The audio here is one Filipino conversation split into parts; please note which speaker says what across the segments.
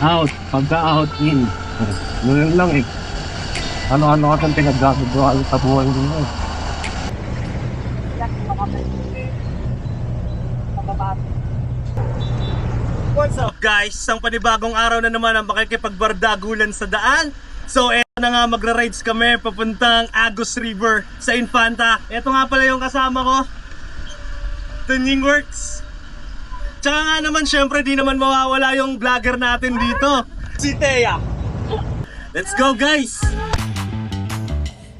Speaker 1: Out. Pagka-out, in. Ganun lang eh. Ano-ano ka itong pinag-gagawa sa buhay mo eh.
Speaker 2: What's up guys? Isang panibagong araw na naman ang makikipagbardagulan sa daan. So eto na nga, magra-rides kami papuntang Agus River sa Infanta. Eto nga pala yung kasama ko, Tunying Works. Tsaka nga naman syempre di naman mawawala yung vlogger natin dito, si Thea. Let's go guys!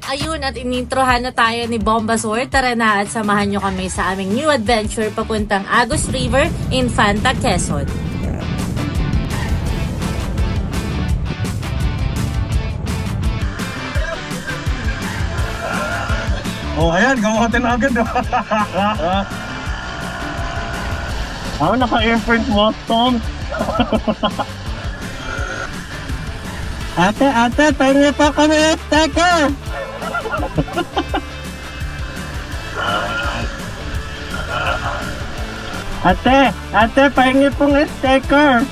Speaker 3: Ayun, at inintrohan na tayo ni Bombasor. Tara na at samahan nyo kami sa aming new adventure papuntang Agus River, Infanta, Quezon.
Speaker 2: Oh ayan, gamotin na agad.
Speaker 1: Ako naka-airprint mo, Tom. Ate, tayo pa kami, teka! Ate, pahingi pong sticker.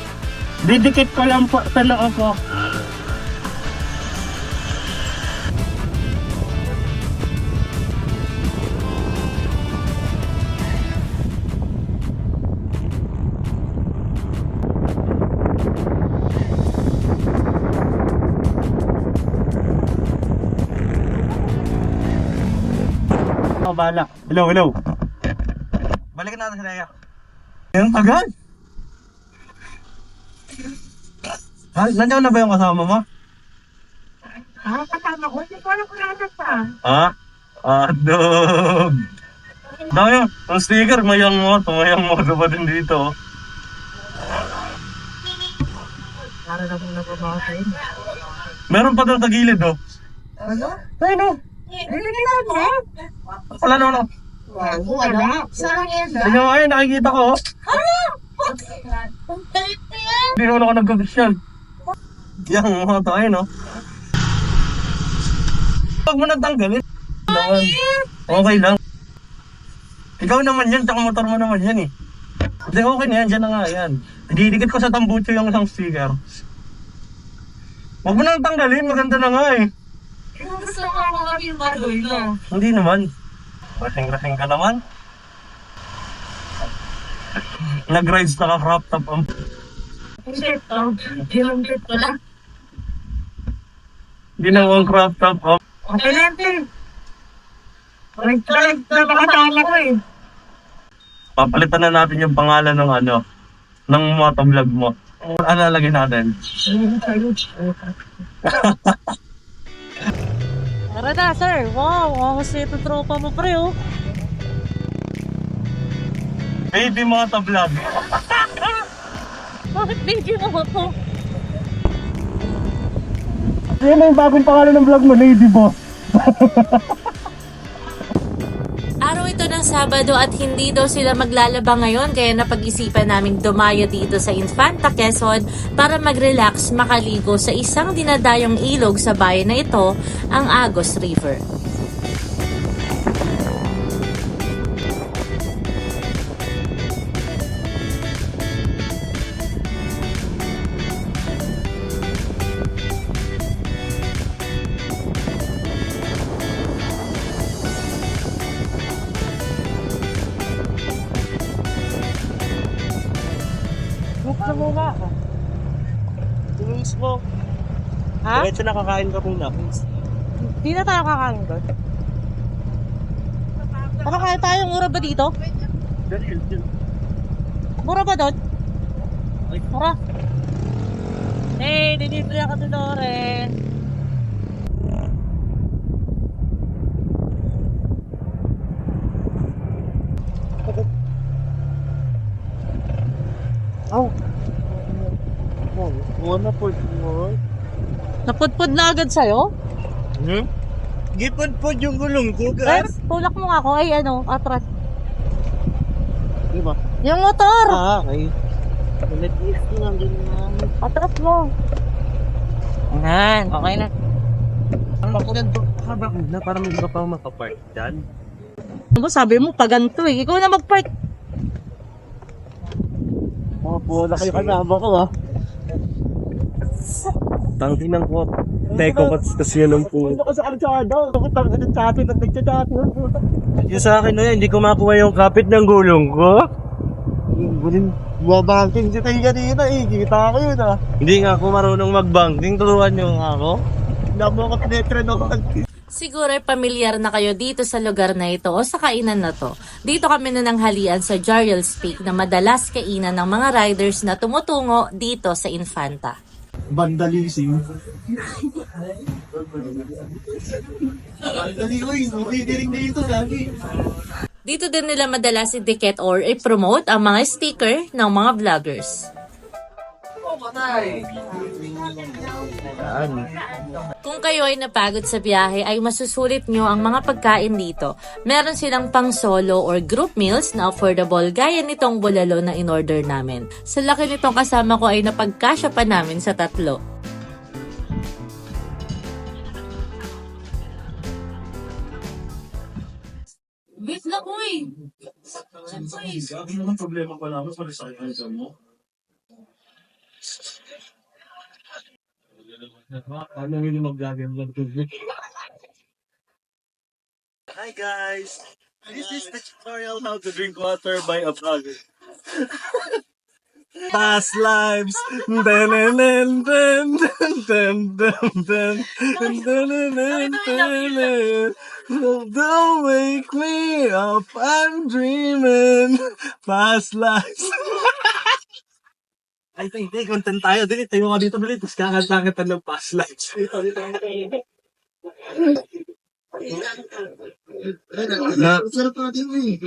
Speaker 1: Didikit ko lang po sa loob ko. Oh, bala.
Speaker 2: Hello. Balikan natin si Thea. Ang tagal. Nandiyan na ba yung kasama mo?
Speaker 4: Kasama ko, hindi ko alam kung nasan pa.
Speaker 2: Ha? Dog. Dami, ang sticker, mayang mo pa din dito.
Speaker 4: Para na kung nababasay.
Speaker 2: Meron pa doon sa gilid, oh.
Speaker 4: Ano?
Speaker 2: Ayun, oh.
Speaker 4: Hindi na mo?
Speaker 2: Wala na, ano.
Speaker 4: Wala. Saan yan?
Speaker 2: Ayun, ayun, nakikita ko, oh. Hindi naman ako nagkabisyal. Yan, mga tayo, no? Huwag mo nang tanggalin. Okay lang. Ikaw naman yan, tsaka motor mo naman yan eh. Hindi, okay na yan, dyan na nga yan. Didikit ko sa tambucho yung isang sticker. Huwag mo nang tanggalin, maganda na nga eh.
Speaker 4: Gusto ko mga filmadoy na.
Speaker 2: Hindi naman. Rasing-rasing ka naman. Nag-rides na ka crop top ang...
Speaker 4: Shit, yung shit ko lang.
Speaker 2: Hindi na ang crop top ang...
Speaker 4: Okay na yan, Nag-try na makatama ko eh.
Speaker 2: Papalitan na natin yung pangalan ng ano, ng motovlog mo. Ano lalagay natin?
Speaker 3: Tara na, sir. Wow, kasi ito tropa mo, pre, oh.
Speaker 2: Baby motovlog.
Speaker 3: Bakit video mo to?
Speaker 1: Yan na yung bagong pangalan ng vlog mo, Lady Boss.
Speaker 3: Araw ito ng Sabado at hindi daw sila maglalaba ngayon, kaya napag-isipan naming dumayo dito sa Infanta, Quezon para mag-relax, makaligo sa isang dinadayong ilog sa bayan na ito, ang Agus River.
Speaker 2: Buksan mo nga. Tumis mo.
Speaker 3: Ha?
Speaker 2: Diretso na kakain ka muna.
Speaker 3: Hindi na tayo kakain doon. Makakain tayo, mura ba dito? Mura ba doon? Mura. Hey, dinibre ako doon, Loren.
Speaker 2: Oh. Wala po.
Speaker 3: Napudpud na agad sa'yo?
Speaker 2: Gipod-pod yung gulong ko,
Speaker 3: Ay,
Speaker 2: guys.
Speaker 3: tulak mo nga ako. Ay, ano, atras.
Speaker 2: Diba?
Speaker 3: Yung motor!
Speaker 2: Okay. Nag-is ko lang din na.
Speaker 3: Atras mo. Yan, okay na.
Speaker 2: Ang makulan to, haba na para may iba pang makapark dyan.
Speaker 3: Ano sabi mo, paganto eh. Ikaw na mag-park.
Speaker 2: Mga bola kayo kasama ko, ha? Tangkinan ko. Teko kasi yan ang po.
Speaker 1: Ano ka sa kalsada? Bakit ang nagchat-chat at nagchat-chat?
Speaker 2: Yung sa akin na yan, hindi ko makuha yung kapit ng gulong ko.
Speaker 1: Bumabanking si Tay kanina eh. Kita ko yun ah.
Speaker 2: Hindi nga ako marunong mag-banking. Turuan niyo nga ako.
Speaker 1: Hindi mo ako pinetren ako.
Speaker 3: Siguro pamilyar na kayo dito sa lugar na ito o sa kainan na to. Dito kami nananghalian sa Jariel's Peak na madalas kainan ng mga riders na tumutungo dito sa Infanta.
Speaker 1: Vandalism. Vandalism. Hindi dito lagi.
Speaker 3: Dito din nila madalas i-dictate or i-promote ang mga sticker ng mga vloggers. Kung kayo ay napagod sa biyahe ay masusulit nyo ang mga pagkain dito. Meron silang pang solo or group meals na affordable gaya nitong bulalo na in-order namin. Sa laki nitong kasama ko ay napagkasya pa namin sa 3. Wait lang, uy!
Speaker 1: Sabi naman problema pa namin sa recycle mo. Ano yung mag-vlog ng tubig?
Speaker 2: Hi guys! This is the tutorial how to drink water by a vlogger. Past lives. Don't wake me up, I'm dreaming. Past lives. Ay, hindi, content tayo. Dili, tayo ka dito, dili. Tapos kakanta-kanta ng past lives.
Speaker 1: Sarap natin eh.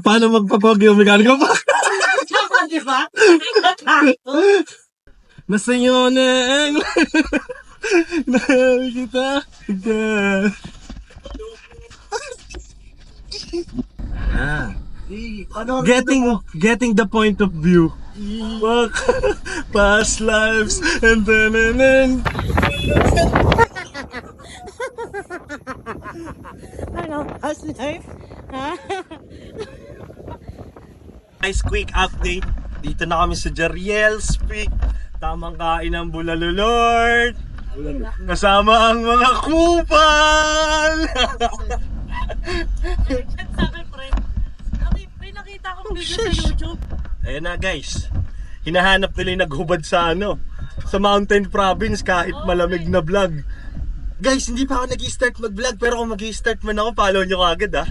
Speaker 2: Paano magpapag yung mekaniko pa?
Speaker 3: Di ba?
Speaker 2: Nasa inyo na ang nakikita. Getting the point of view. Past lives and then.
Speaker 3: Ano? Past life? Ha?
Speaker 2: Nice quick update. Dito na kami sa Jariel's Peak. Tamang kain ng bulalo, Lord. Kasama ang mga kupal.
Speaker 3: Sabi, friend. May nakita akong video sa YouTube.
Speaker 2: Ayan na guys. Hinahanap nila yung naghubad sa sa Mountain Province kahit malamig na vlog. Guys, hindi pa ako nag-i-start mag-vlog pero kung mag-i-start man ako, follow nyo kagad ha.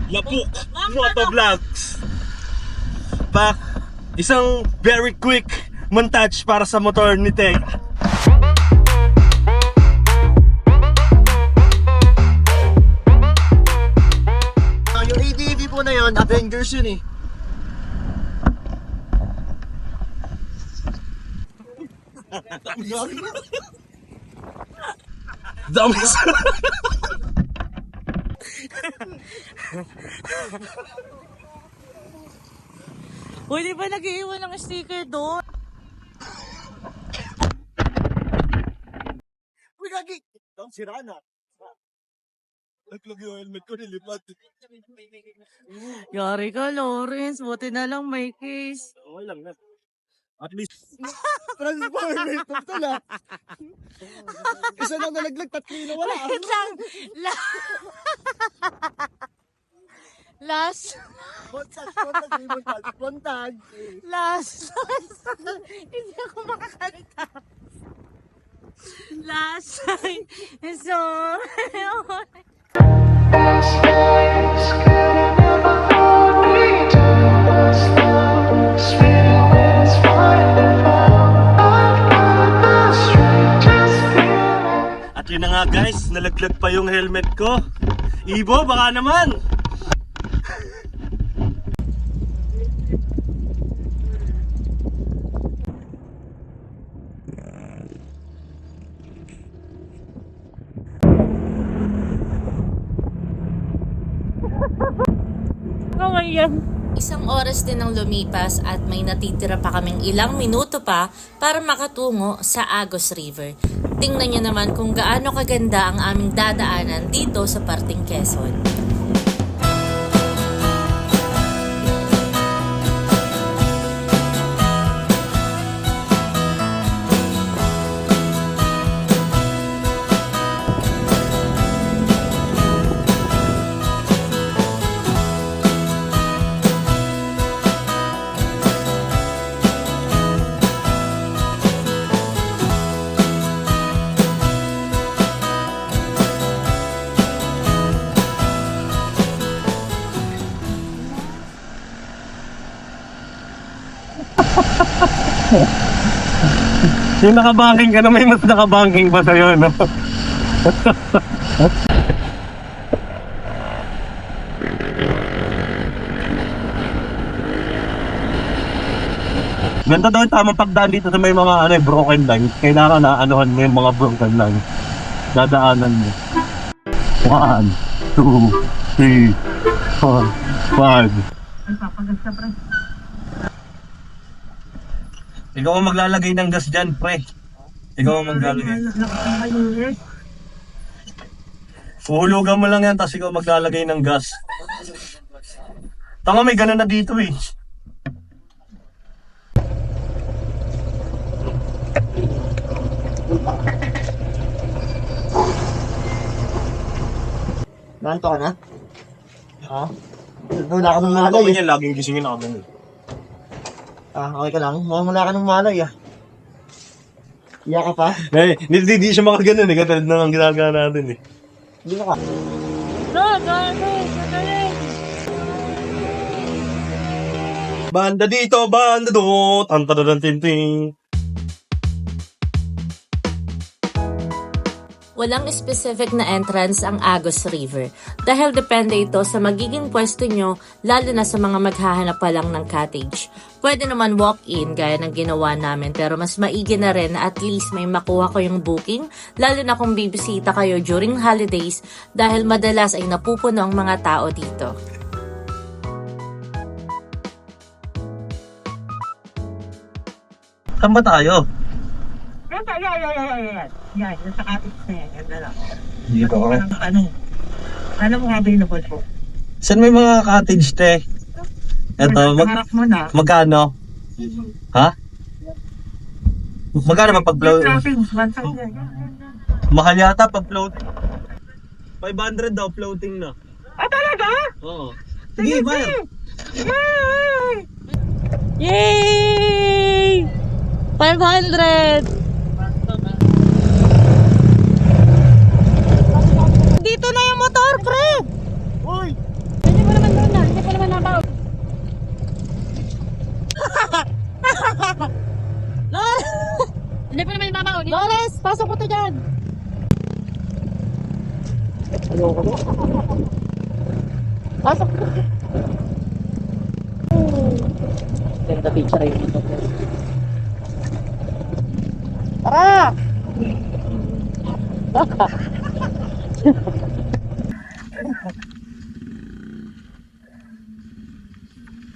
Speaker 2: Lapuk Motovlogs. Back. Isang very quick montage para sa motor ni Teg.
Speaker 1: Yung ADV po na yun, Avengers yun eh.
Speaker 2: Dami sa...
Speaker 3: Uy, di ba nag-iiwan ng sticker doon?
Speaker 1: Uy, gagi! Ang sira na. Naglag yung helmet ko, nilipat.
Speaker 3: Yari ka, Lawrence. Buti na lang may case.
Speaker 2: Okay lang na. At least...
Speaker 1: Transformer ito na. Isa lang nalaglag, 3 na wala.
Speaker 3: Wait lang. Last.
Speaker 1: Montag.
Speaker 3: Last. Hindi ako makakanta. Last time. So,
Speaker 2: At yun na nga guys, nalaglag pa yung helmet ko. Ibo, baka naman!
Speaker 3: Isang oras din ang lumipas at may natitira pa kaming ilang minuto pa para makatungo sa Agos River. Tingnan nyo naman kung gaano kaganda ang aming dadaanan dito sa parting Quezon.
Speaker 1: Yung nakabanking ka na, may mas nakabanking pa sa'yo, no? Ganda daw yung tamang pagdaan dito sa may mga broken lines. Kailangan na anuhan mo yung mga broken lines. Dadaanan mo. 1, 2, 3, 4, 5. Ikaw ang maglalagay ng gas dyan, pre. Ikaw ang maglalagay. Uhulugan mo lang yan, tapos ikaw maglalagay ng gas. Tanga, may ganun na dito eh.
Speaker 5: Nanto ka na? Ha? Wala ka ng malay eh.
Speaker 1: Yan, laging gisingin ako nun.
Speaker 5: Okay ka lang? Mukhang wala ka ng malay ah. Iya ka pa?
Speaker 1: Hindi siya makaganon eh. Katulad na ang ginagawa natin eh.
Speaker 5: Hindi ka.
Speaker 1: Banda dito, banda do. Tantadadan tinting.
Speaker 3: Walang specific na entrance ang Agos River dahil depende ito sa magiging pwesto nyo lalo na sa mga maghahanap pa lang ng cottage. Pwede naman walk-in gaya ng ginawa namin pero mas maigi na rin na at least may makuha ko yung booking lalo na kung bibisita kayo during holidays dahil madalas ay napupuno ang mga tao dito.
Speaker 1: Saan ba tayo?
Speaker 4: Yan, yung sa cottage na yan. Yan na lang.
Speaker 1: Dito ako.
Speaker 4: Ano mo available po?
Speaker 1: Saan may mga cottage, te? Eto,
Speaker 4: Harap mo na.
Speaker 1: magkano? Ha? Magkano ba pag floating?
Speaker 4: Floating, one side yan.
Speaker 1: Mahal yata pag floating. 500 daw floating na.
Speaker 4: Ah, talaga?
Speaker 1: Oo. Sige, bayar.
Speaker 3: Yay! 500! Dito na yung motor, Fred!
Speaker 1: Uy!
Speaker 3: Hindi mo naman doon na. Hindi pa naman nabaw. Hindi pa naman nabaw. Lores, pasok ko to dyan. Pasok ko. Ganda picture yun. Tara!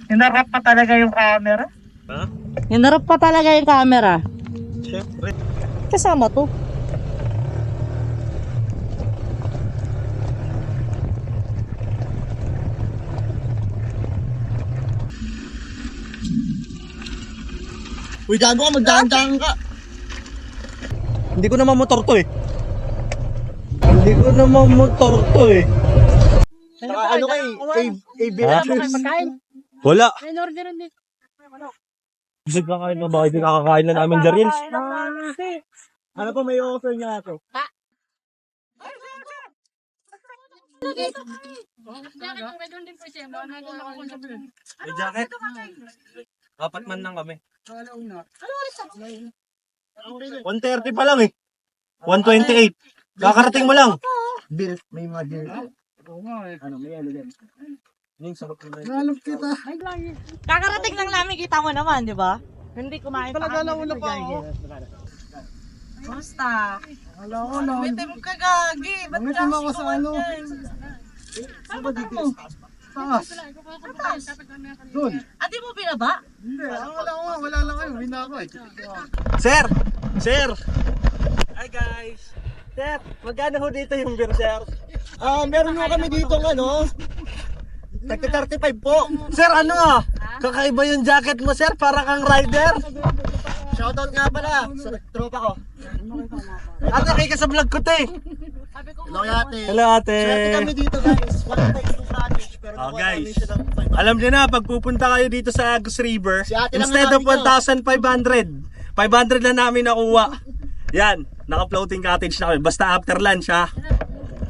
Speaker 4: Hinarap pa talaga yung camera.
Speaker 1: Ha?
Speaker 3: Hinarap pa talaga yung camera.
Speaker 1: Siyempre.
Speaker 3: Kasama to.
Speaker 5: Uy, gago ka, magdaan-daan ka.
Speaker 1: Hindi ko naman motor to eh. Hindi ko naman motor to eh.
Speaker 5: Saka ano kay,
Speaker 1: Ha? Wala.
Speaker 3: May orderan din.
Speaker 1: Busog kakain na ba? Hindi kakakain na namin Darils.
Speaker 5: ano pa may offer niya ako?
Speaker 1: May jacket. Apat man lang kami. 130 pa lang eh. 128. Kakarating mo lang.
Speaker 5: Bill, may mga bill. Ano, may ano din. Halap kita.
Speaker 3: Kakarating lang namin, kita mo naman, di ba? Hindi kumain pa
Speaker 5: Talaga lang ulo pa ako.
Speaker 4: Basta.
Speaker 5: Alam ko na.
Speaker 4: Bitin mo ka gagi. Ba't
Speaker 5: Ang sama ko sa ano. Saan ba dito? Taas. Doon.
Speaker 4: Ate mo binaba?
Speaker 5: Hindi, wala lang kayo. Hindi ako eh.
Speaker 1: Sir! Sir! Hi guys! Sir, magkano ho dito yung beer, sir?
Speaker 5: Meron nyo kami dito ng ano. Tagka 35 po.
Speaker 1: Sir, ano ah? Kakaiba yung jacket mo, sir. Para kang rider.
Speaker 5: Shoutout nga pala sa tropa ko.
Speaker 1: Ate, kay ka sa vlog ko, te.
Speaker 5: Hello ate.
Speaker 1: Hello, ate.
Speaker 5: Swerte kami dito guys. Wala tayo sa cottage. Pero
Speaker 1: Oh,
Speaker 5: nakuha
Speaker 1: guys.
Speaker 5: namin siya ng 500.
Speaker 1: Alam niyo na, pag pupunta kayo dito sa Agos River,
Speaker 5: Si ate lang
Speaker 1: instead of
Speaker 5: namin
Speaker 1: 1,500, 500 na namin nakuha. Yan, naka-floating cottage na kami. Basta after lunch, ha?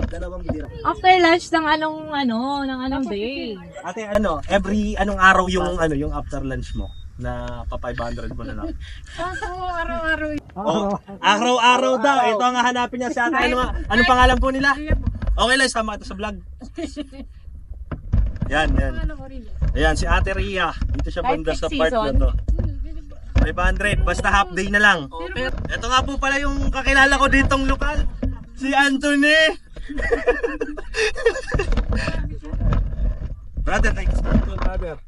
Speaker 5: Dalawang bidira.
Speaker 3: After lunch ng anong day.
Speaker 1: Ate, ano, every anong araw yung after lunch mo?
Speaker 2: na pa 500 mo na lang.
Speaker 4: Ako, araw-araw.
Speaker 2: Oh, araw-araw daw. Ito ang hanapin niya si ate. Anong pangalan po nila? Okay lang, sama ito sa vlog. Yan.
Speaker 4: Ano ko rin.
Speaker 2: Ayan, si Ate Ria. Dito siya
Speaker 3: Kahit
Speaker 2: banda sa
Speaker 3: peak
Speaker 2: part na
Speaker 3: season.
Speaker 2: to. 500, basta half day na lang. Ito nga po pala yung kakilala ko ditong lokal. Si Anthony. Brother, thanks. Brother.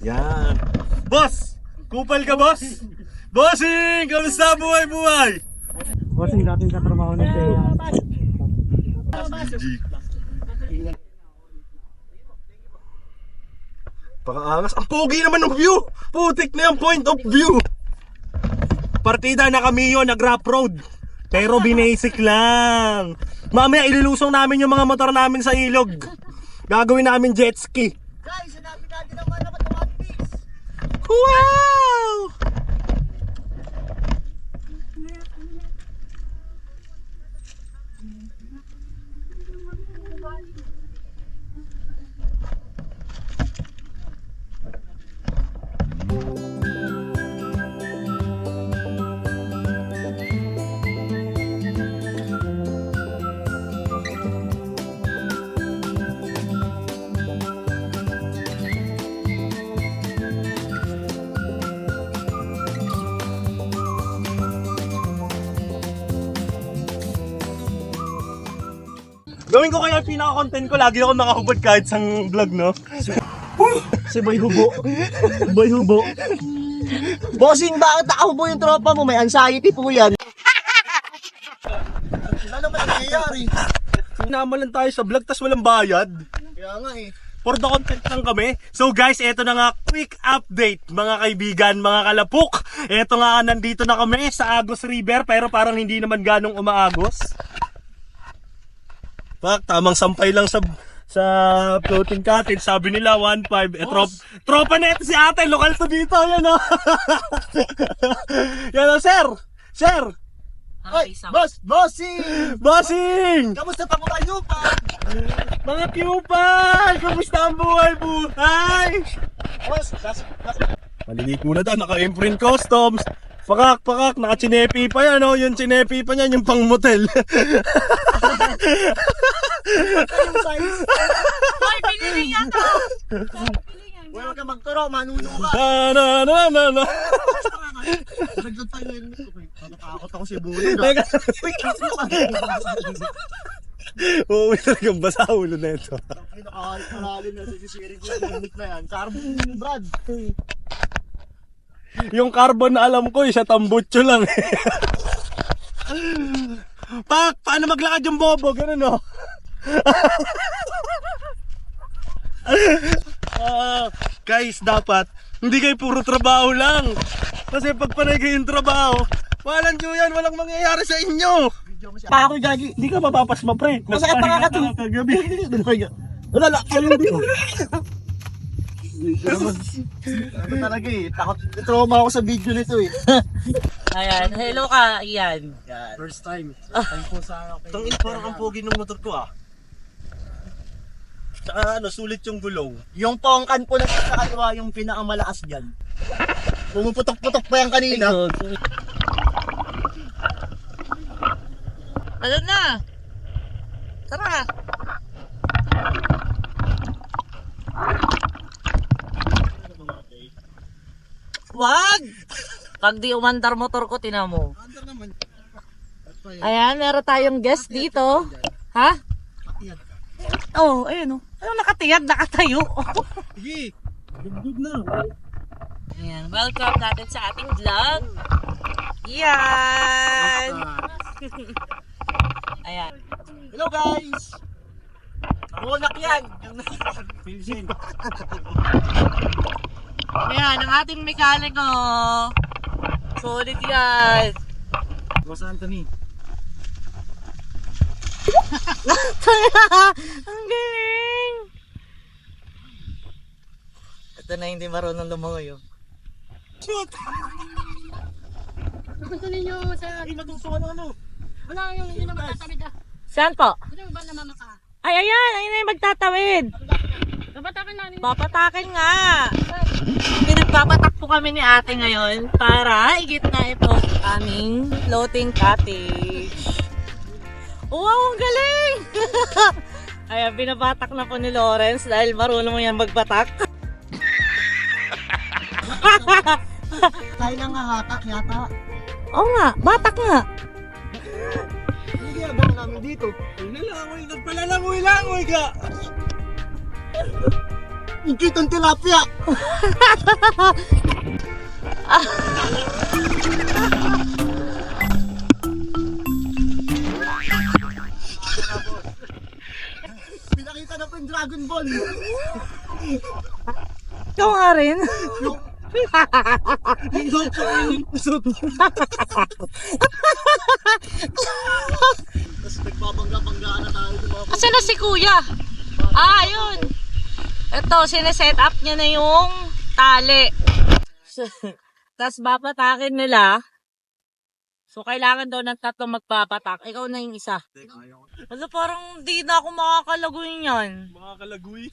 Speaker 2: Yan. Boss! Kupal ka, boss? Bossing! Kamusta buhay-buhay?
Speaker 1: Bossing, natin katrabaho na siya.
Speaker 2: Pakaangas. Ang pogi naman ng view! Putik na yung point of view! Partida na kami yun, nag-rap road. Pero binasic lang. Mamaya ililusong namin yung mga motor namin sa ilog. Gagawin namin jet ski.
Speaker 5: Guys, hanapin natin ang mga naman ng One Piece.
Speaker 2: Wow! Gawin ko kaya pinaka-content ko, lagi ako nakahubad kahit sang vlog, no?
Speaker 5: Si Boy Hubo. Boy Hubo. Bossing, bakit nakahubo yung tropa mo? May anxiety po yan. Ano ba nangyayari?
Speaker 2: Sinama lang tayo sa vlog, tas walang bayad.
Speaker 5: Kaya nga eh.
Speaker 2: For the content lang kami. So guys, eto na nga, quick update mga kaibigan, mga kalapuk. Eto nga, nandito na kami sa Agos River, pero parang hindi naman ganong umaagos. Pak, tamang sampay lang sa floating cottage. Sabi nila 1.5. Tropa na ito si ate, lokal to dito. Yan o. Yan o, sir. Sir.
Speaker 5: Ay, boss! Bossing!
Speaker 2: Bossing!
Speaker 5: Kamusta pa po kayo pa?
Speaker 2: Mga pupal! Kamusta ang buhay-buhay?
Speaker 5: Boss,
Speaker 2: Maliligo na daw, naka-imprint customs. Pakak, naka-chinepi pa yan, oh. Yung chinepi pa niyan, yung pang motel.
Speaker 5: yung size.
Speaker 4: Hoy, pinili niya to!
Speaker 5: Huwag ka magturo, manuno ka.
Speaker 2: Na.
Speaker 5: Nagdod tayo yun. Natakot ako si Bulo.
Speaker 2: Teka. Oo, talagang basa ulo na ito.
Speaker 5: Ay, nakahalalim na sinisiri ko yung unit na yan. Carbon, Brad.
Speaker 2: Yung carbon na alam ko, isa tambutso lang. Pak, paano maglakad yung bobo? Ganun, no? Guys, dapat hindi kayo puro trabaho lang. Kasi pag panay kayong trabaho, walang yan, walang mangyayari sa inyo.
Speaker 5: Pa ako gagi.
Speaker 2: Hindi ka mapapasma, pre.
Speaker 5: Masakit pa nga ito.
Speaker 2: Kagabi.
Speaker 5: Wala lang. Ayun din. Ano talaga eh. Takot. Trauma ako sa video nito eh.
Speaker 3: Ayan, hello ka, Ian.
Speaker 2: First time. Time po sa akin. Tangin, parang ang pogi ng motor ko, ah. Tsaka sulit yung gulong.
Speaker 5: Yung pongkan po na sa kaliwa yung pinakamalakas dyan. Pumuputok-putok pa yan kanina.
Speaker 3: Ano na? Tara! Wag! Pag di umandar motor ko, tinan mo. Ayan, meron tayong guest dito. Ha? Oh, ayun oh. Ano nakatiyad, nakatayo.
Speaker 2: Sige, good na.
Speaker 3: Ayan, welcome natin sa ating vlog. Yan! Ayan.
Speaker 5: Hello guys! Ronak yan!
Speaker 3: Ayan, ang ating mekaniko. Solid yan.
Speaker 5: Boss Anthony.
Speaker 3: Ang galing! Ito na hindi marunong lumangoy.
Speaker 2: Shoot!
Speaker 4: Gusto ninyo sa...
Speaker 2: Ay, matutukan ng ano?
Speaker 4: Wala yung yun naman tatawid ah.
Speaker 3: Saan po?
Speaker 4: Gusto mo ba namamaka?
Speaker 3: Ay, ayan! Ayun na yung magtatawid.
Speaker 4: Kapatakin namin.
Speaker 3: Papatakin nga! Pinagpa Magbabatak po kami ni ate ngayon para igit na ito aming floating cottage. Wow, ang galing! Ayan, binabatak na po ni Lawrence dahil marunong mo yan magbatak.
Speaker 5: Tayo lang nga hatak yata.
Speaker 3: Oo nga, batak nga.
Speaker 5: Hindi agad namin dito.
Speaker 2: Nilangoy, nagpalalangoy-langoy ka!
Speaker 5: Ang cute ang tilapia. Pinakita na po yung Dragon Ball.
Speaker 3: Ikaw nga rin.
Speaker 5: Tapos nagbabangga-banggaan na tayo.
Speaker 3: Asan na si kuya? Ah, yun. Ito, sineset up niya na yung tali. Tapos babatakin nila. So, kailangan daw ng tatlo magpapatak. Ikaw na yung isa. Wala, parang di na ako makakalagoy niyan.
Speaker 2: Makakalagoy.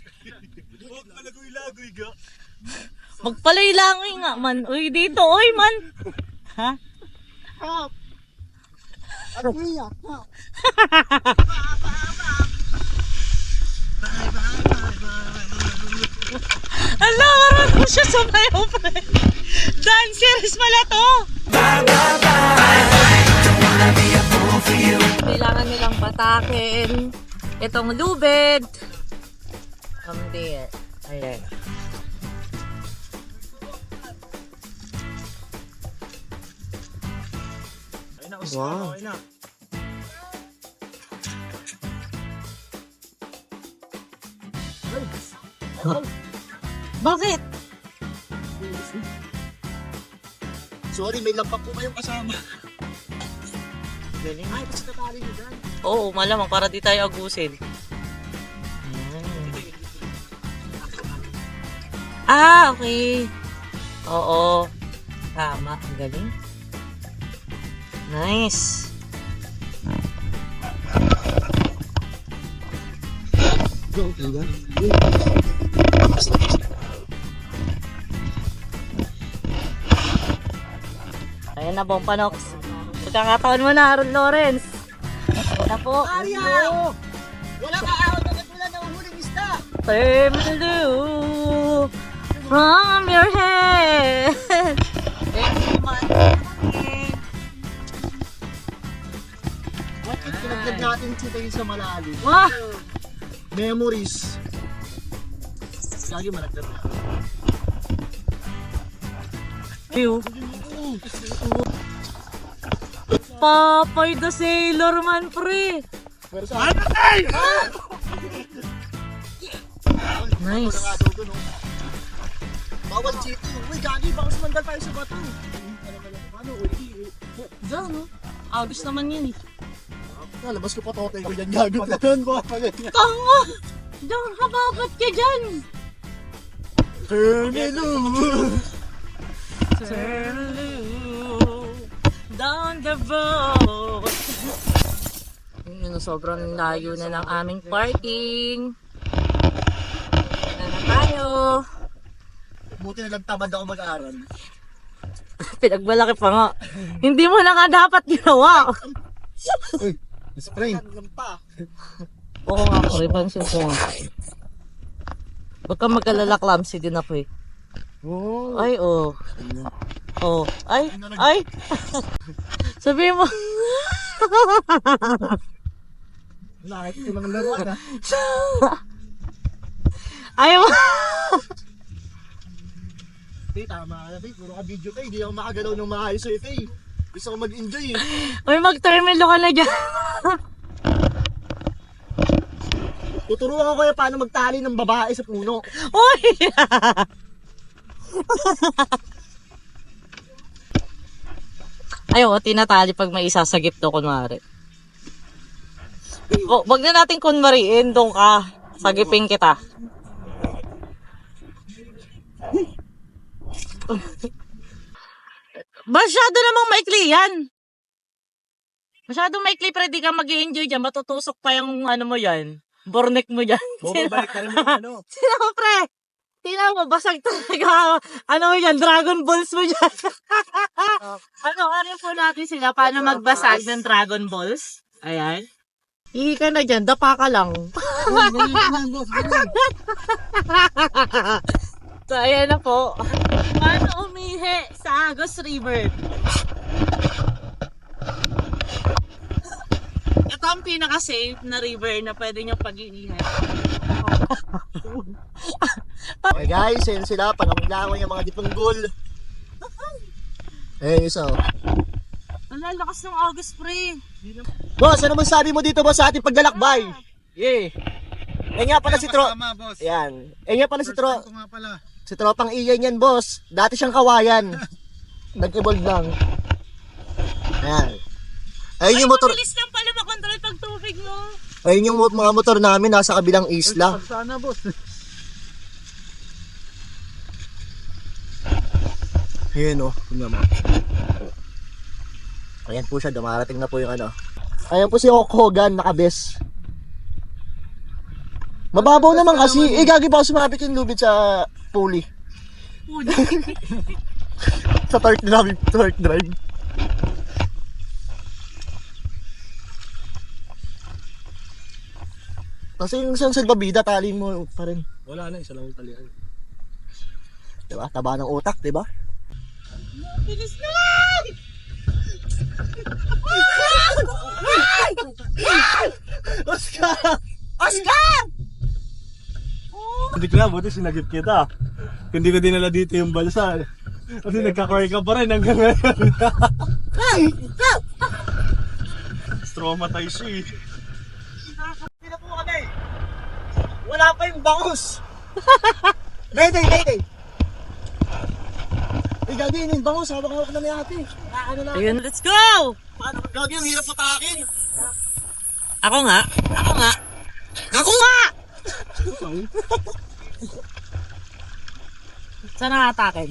Speaker 2: Huwag malagoy-lagoy ka.
Speaker 3: Magpalay-langoy nga man. Uy, dito, uy man. Ha?
Speaker 5: Hap! At niya, hap!
Speaker 3: Ala, marunong siya sumayaw pa. Dance series pala to. Kailangan nilang patakin itong lubid. From there. Ayan.
Speaker 2: Wow. Okay na.
Speaker 3: Bakit?
Speaker 5: Sorry, may lampak po kayong kasama.
Speaker 3: Galing.
Speaker 5: Ay, kasi natali nyo dyan.
Speaker 3: Oo, malamang para di tayo agusin. Ah, okay. Oo. Tama. Ang galing. Nice.
Speaker 5: Go, go,
Speaker 3: Ayan na, Bompanox. Pagkakataon mo na, Aaron Lawrence. Ayan na po.
Speaker 5: Arya! Wala ka ahon na wala na uhuling isda!
Speaker 3: Blue from your head.
Speaker 5: What if kinagdag natin sita yun sa malalim?
Speaker 3: Wah!
Speaker 5: Memories. Lagi malagdag.
Speaker 3: View. Papay the Sailor Man, pre.
Speaker 5: Pero sa akin,
Speaker 3: Nice.
Speaker 5: bawal cheating. Uy, gagi, baka sumandal tayo sa bato. Ano, uy,
Speaker 3: Diyan, no? Agos naman yun eh.
Speaker 5: labas ko pa tote ko dyan, gago. Doon ba?
Speaker 3: Tanga! Diyan, hababat ka dyan.
Speaker 5: Termino!
Speaker 3: Down the road. Yun, sobrang layo na ng aming parking. Na tayo.
Speaker 5: Buti na lang tamad ako mag-aaral.
Speaker 3: Pinagmalaki pa nga. Hindi mo na nga dapat ginawa.
Speaker 5: Uy, spray.
Speaker 3: Oo nga, repansin ko nga. Huwag kang mag-alala, clumsy din ako eh.
Speaker 5: Oh.
Speaker 3: Ay, oh. Oh, ay, ay. Sabi mo.
Speaker 5: Nakit ko lang laro na.
Speaker 3: Ay, mo.
Speaker 5: Hey, tama ka na, Faye. Puro ka video ka. Hindi ako makagalaw ng maayos sa'yo, Faye. Gusto ko mag-enjoy eh.
Speaker 3: Uy, mag-termino ka na dyan.
Speaker 5: Tuturuan ko kayo paano magtali ng babae sa puno.
Speaker 3: Uy! Ayaw, tinatali pag may isasagip to, kunwari. Wag na natin kunwariin, doon ka. Sagipin kita. Masyado namang maikli yan. Masyado maikli, pre, di ka mag-i-enjoy dyan. Matutusok pa yung ano mo yan. Bornek mo dyan.
Speaker 2: Bumabalik ka rin mo ano.
Speaker 3: Sino, pre? Tingnan mo, basag talaga. Ano yan, Dragon Balls mo dyan. ano po natin sila, paano magbasag ng Dragon Balls? Ayan. Ihi ka na dyan, dapa ka lang. So, ayan na po. Paano umihi sa Agos River? Ito ang pinaka-safe na river na pwede nyo pag-iihan.
Speaker 5: Okay guys, ayun sila, panamlangon yung mga dipunggol. Eh, isa oh.
Speaker 3: Ang lalakas ng Agos, pre.
Speaker 5: Boss, ano man sabi mo dito boss sa ating paglalakbay? Yeah. Eh nga pala si Yan. Eh nga pala si Si Tropang Iyan yan, boss. Dati siyang kawayan. Nag-evolve lang. Ayan. Ayun yung motor.
Speaker 3: Mabilis lang pala makontrol pag tubig mo.
Speaker 5: Ayun yung mga motor namin nasa kabilang isla.
Speaker 1: Sana, boss.
Speaker 5: Ayan oh. Tingnan mo. Ayan po siya. Dumarating na po yung ano. Ayan po si Hulk Hogan, nakabes. Mababaw naman kasi. Eh, gagi pa ako sumabit yung lubid sa pulley. Sa torque drive. Kasi yung isang salbabida, tali mo pa rin.
Speaker 1: Wala na, isa lang yung talian.
Speaker 5: Diba? Taba ng utak, diba?
Speaker 3: Bilis na!
Speaker 5: Oscar!
Speaker 3: Oscar!
Speaker 1: Hindi ko na, buti sinagip kita. Hindi ko dinala dito yung balsa. Kasi nagka-core ka pa rin hanggang ngayon. Traumatized siya eh.
Speaker 5: Pila po kami. Wala pa yung bangus. Mayday. Eh, gagi, yung bangus. Hawak-hawak na may ate. Ano na?
Speaker 3: Ayun, let's go!
Speaker 5: Paano? Gagi, ang hirap patakin.
Speaker 3: Ako nga. Saan nakatakin?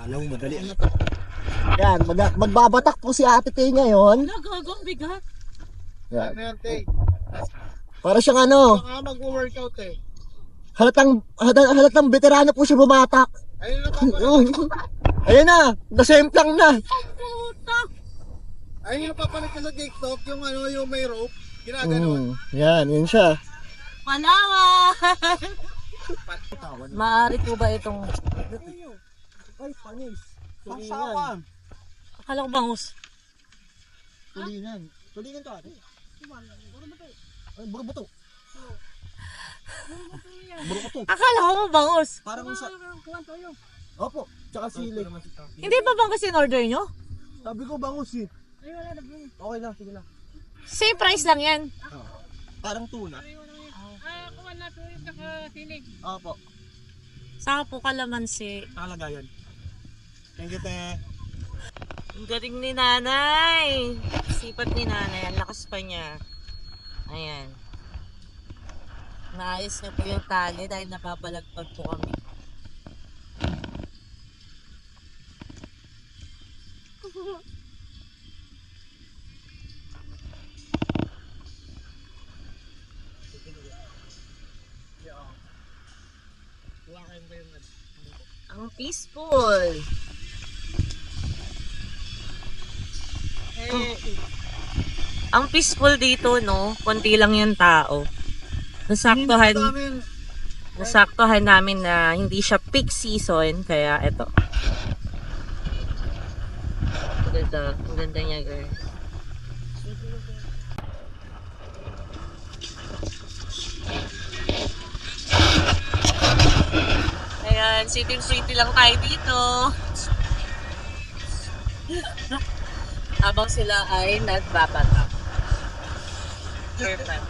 Speaker 5: Alam mo, madali. Yan, magbabatak po si ate Tay ngayon.
Speaker 3: Nagagong bigat.
Speaker 5: Yan.
Speaker 1: Ano yan, Tay?
Speaker 5: Para siyang ano,
Speaker 1: Baka mag-workout eh.
Speaker 5: halatang veterano po siya bumatak.
Speaker 1: Ayun na pa.
Speaker 5: Ayun na, nasemplang na.
Speaker 3: Puta!
Speaker 1: Ayun yung papalit ka sa TikTok, yung ano, yung may rope. Ginaganon.
Speaker 5: Yan, yun siya.
Speaker 3: Palawan! Maaari po ba itong...
Speaker 5: Ay, panis.
Speaker 1: Pangsawan.
Speaker 3: Akala ko bangus.
Speaker 5: Tulingan. Tulingan to ate. Ay, buto. Buto.
Speaker 3: Akala ko bangus.
Speaker 5: Parang sa... Opo, tsaka sili.
Speaker 3: Hindi ba bangus in order nyo?
Speaker 1: Sabi ko bangus eh. Okay lang, sige lang.
Speaker 3: Same price lang yan.
Speaker 5: Parang tuna.
Speaker 4: Kuha na po yung sili.
Speaker 5: Opo.
Speaker 3: Saka po kalamansi.
Speaker 1: Nakalagayan. Thank you, te.
Speaker 3: Ang galing ni nanay. Sipat ni nanay. Ang lakas pa niya. Ayan. Maayos niya po yung tali dahil napapalagpag po kami. Ang peaceful. Ang peaceful dito, no? Konti lang yung tao. Nasaktuhan namin na hindi siya peak season, kaya eto. Ang ganda niya, guys. Ayan, sitting pretty lang tayo dito. Habang sila ay nagbabatak. Perfect.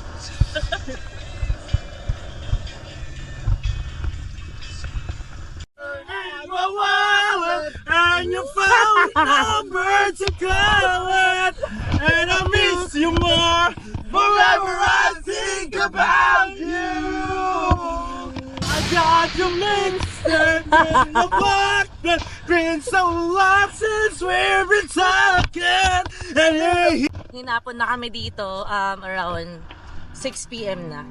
Speaker 1: And you found a bird to call it, and I miss you more. Forever I think about you. I got your mixtape in the box that's been so long since we've been talking. And hey,
Speaker 3: Hinapon na kami dito around 6 p.m. na.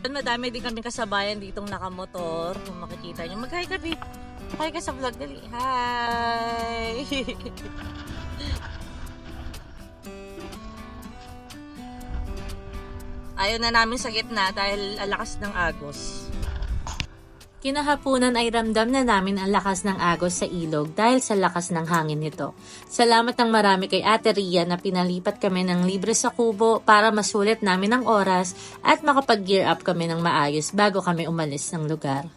Speaker 3: Madami din kami kasabayan ditong nakamotor. Kung makikita nyo, mag-hi ka, babe. Hi ka sa vlog, dali. Hi! Ayaw na namin sa gitna dahil alakas ng agos. Kinahapunan ay ramdam na namin ang lakas ng agos sa ilog dahil sa lakas ng hangin nito. Salamat ng marami kay Ate Ria na pinalipat kami ng libre sa kubo para masulit namin ang oras at makapag-gear up kami ng maayos bago kami umalis ng lugar.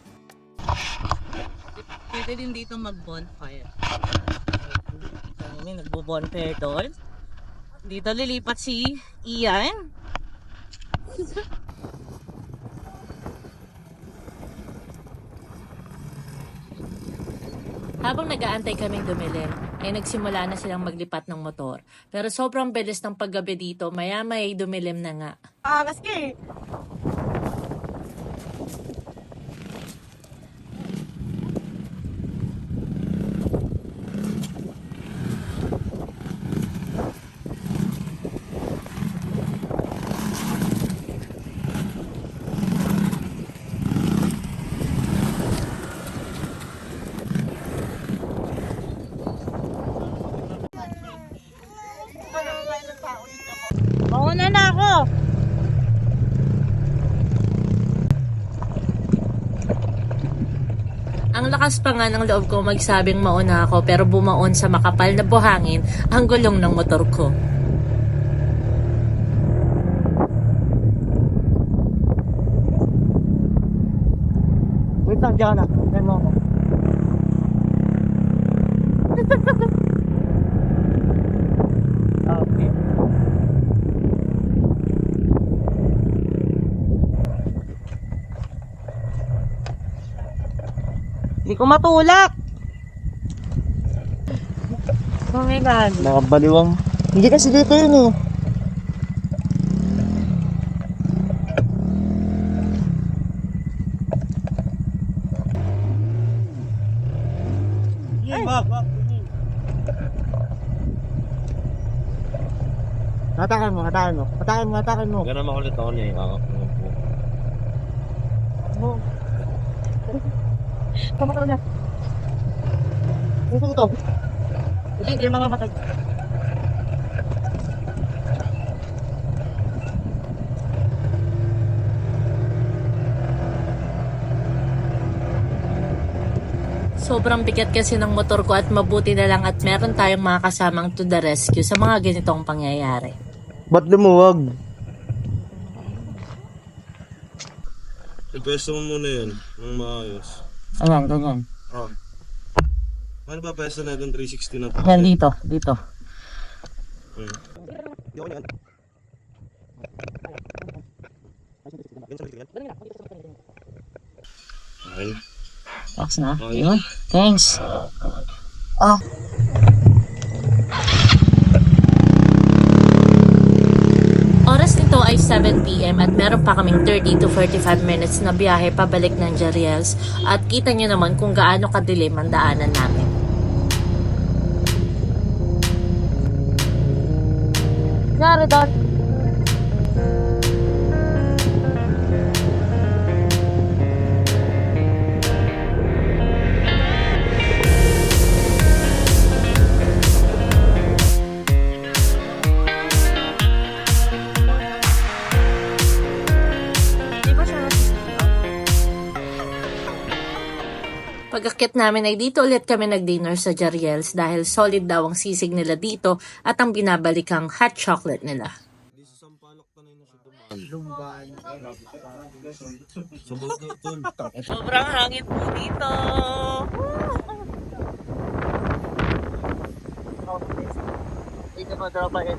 Speaker 3: Pwede din dito mag-bonfire. Kami nagbo-bonfire doon. Dito lilipat si Ian. Habang nag-aantay kaming dumilim, ay nagsimula na silang maglipat ng motor. Pero sobrang bilis ng paggabi dito, maya-maya ay dumilim na nga.
Speaker 5: Kaski!
Speaker 3: Mauna na ako! Ang lakas pa nga ng loob ko magsabing mauna ako pero bumaon sa makapal na buhangin ang gulong ng motor ko.
Speaker 5: Wait lang, diyan na. Diyan mo ako. Okay.
Speaker 3: Hindi ko matulak! Oh my God.
Speaker 1: Nakabaliwang.
Speaker 5: Hindi kasi dito yun eh. Hatakan mo, hatakan mo. Hatakan mo, hatakan mo.
Speaker 1: Ganun makulit ako niya.
Speaker 5: Tama ka na. Ito. Hindi mga matag.
Speaker 3: Sobrang bigat kasi ng motor ko at mabuti na lang at meron tayong mga kasamang to the rescue sa mga ganitong pangyayari.
Speaker 1: Ba't lumuwag? Ipwesto mo muna yun. Nang maayos.
Speaker 5: Ayan, ganyan.
Speaker 1: Oh. Ano ba pwesto na itong 360 na to?
Speaker 5: Yan, dito, dito.
Speaker 1: Ay.
Speaker 5: Box na.
Speaker 1: Okay.
Speaker 5: Yun. Thanks. Ah.
Speaker 3: Oras nito ay 7 PM at meron pa kaming 30 to 45 minutes na biyahe pabalik ng Jariels at kita nyo naman kung gaano kadilim ang daanan namin.
Speaker 5: Sorry, Doc.
Speaker 3: Pag-akit namin ay dito ulit kami nag-dinner sa Jariels dahil solid daw ang sisig nila dito at ang binabalikang hot chocolate nila. Sobrang hangin po dito.
Speaker 5: Dito mo, tropa eh.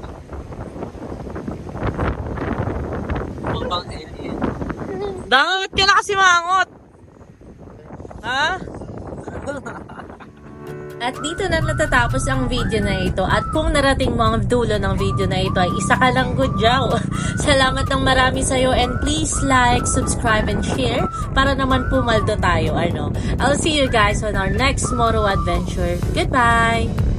Speaker 3: Bakit ka na kasi mangot? Ha? At dito na natatapos ang video na ito. At kung narating mo ang dulo ng video na ito ay isa ka lang good job. Salamat ng marami sa'yo and please like, subscribe, and share para naman pumaldo tayo. I'll see you guys on our next Moro adventure. Goodbye!